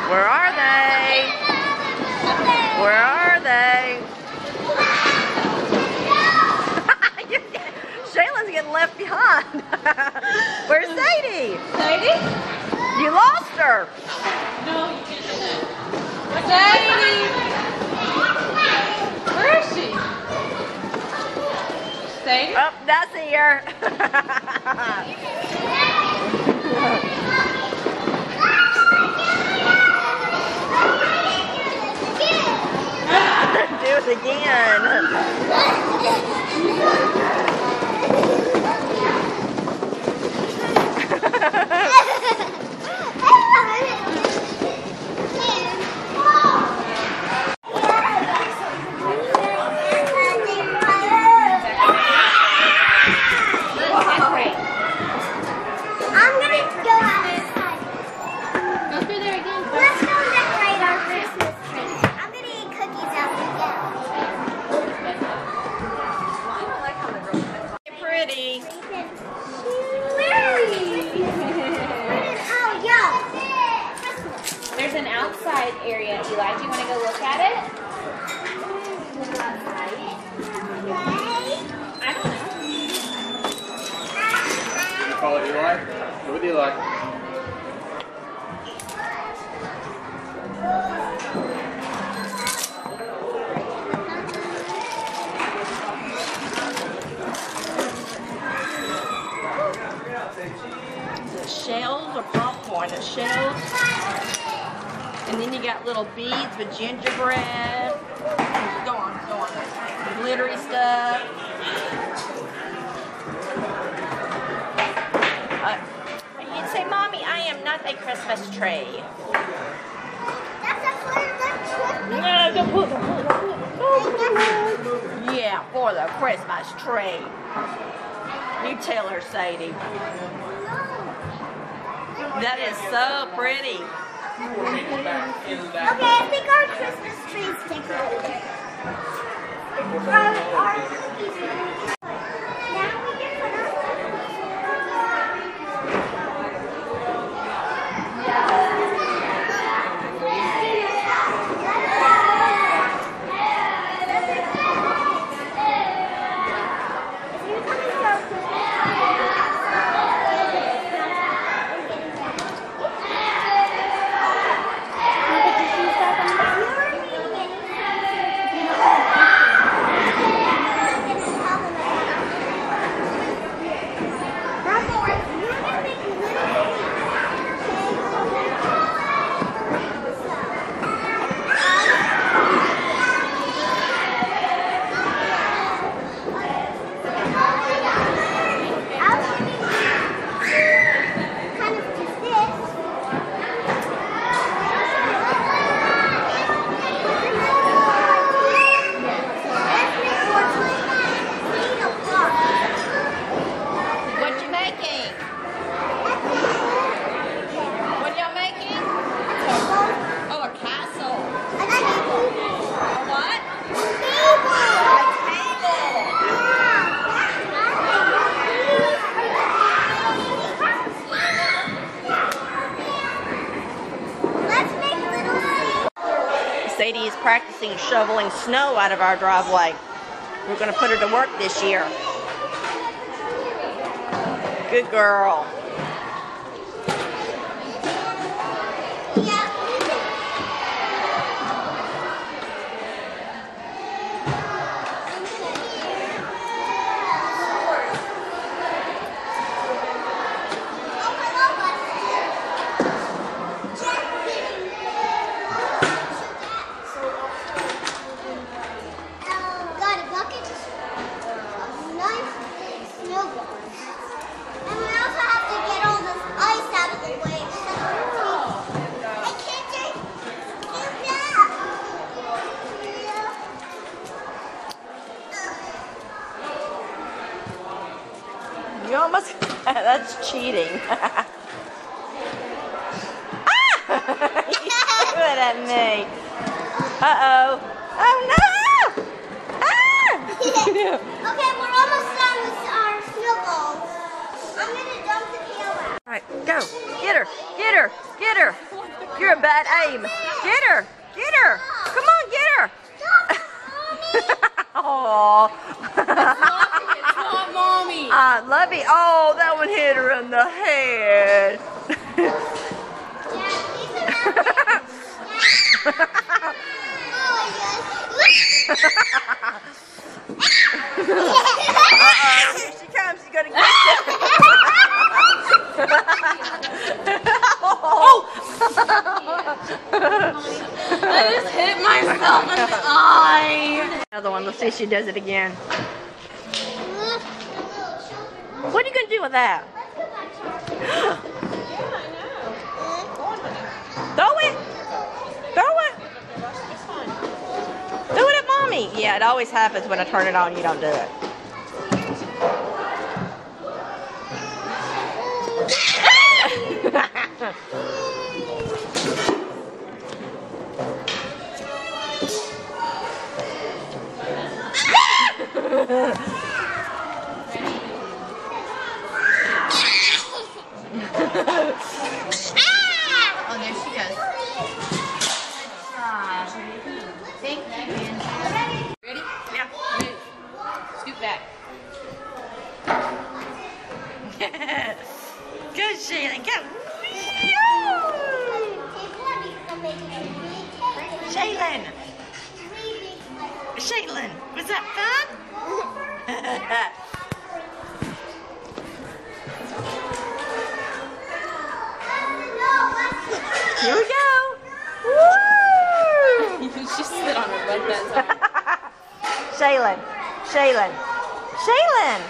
Where are they? Where are they? Shayla's getting left behind. Where's Sadie? Sadie? You lost her. No, you can't do that. Sadie! Where is she? Sadie? Oh, that's here. Do it again. There's an outside area, Eli. Do you want to go look at it? I don't know. You call it Eli? Go with Eli. The shells are popcorn. The shells. And then you got little beads with gingerbread. Go on, go on. Glittery stuff. You'd say, Mommy, I am not a Christmas tree. No, don't put it. Yeah, for the Christmas tree. You tell her, Sadie. That is so pretty. Okay, I think our Christmas tree's decorated. Sadie is practicing shoveling snow out of our driveway. We're going to put her to work this year. Good girl. You almost, that's cheating. Ah! You threw it at me. Uh-oh. Oh no! Ah! Okay, we're almost done with our snowballs. I'm gonna dump the pail out. All right, go. Get her. Get her. Get her. You're a bad aim. Get her. Get her. Come on, get her. Oh. It's not mommy. Lovey. Oh, that one hit her in the head. Here she comes. She's gonna get you. I just hit myself in the eye. Another one. Let's see if she does it again. What are you gonna do with that? Throw it. Throw it. Throw it at mommy. Yeah, it always happens when I turn it on. You don't do it. Oh, there she goes. Thank you, Angie. Ready? Yeah. Move. Scoot back. Good, Shaylin. Go. Shaylin. Shaylin. Was that fun? Here we go. Woo! She slid on her butt that time. Shaylin. Shaylin. Shaylin.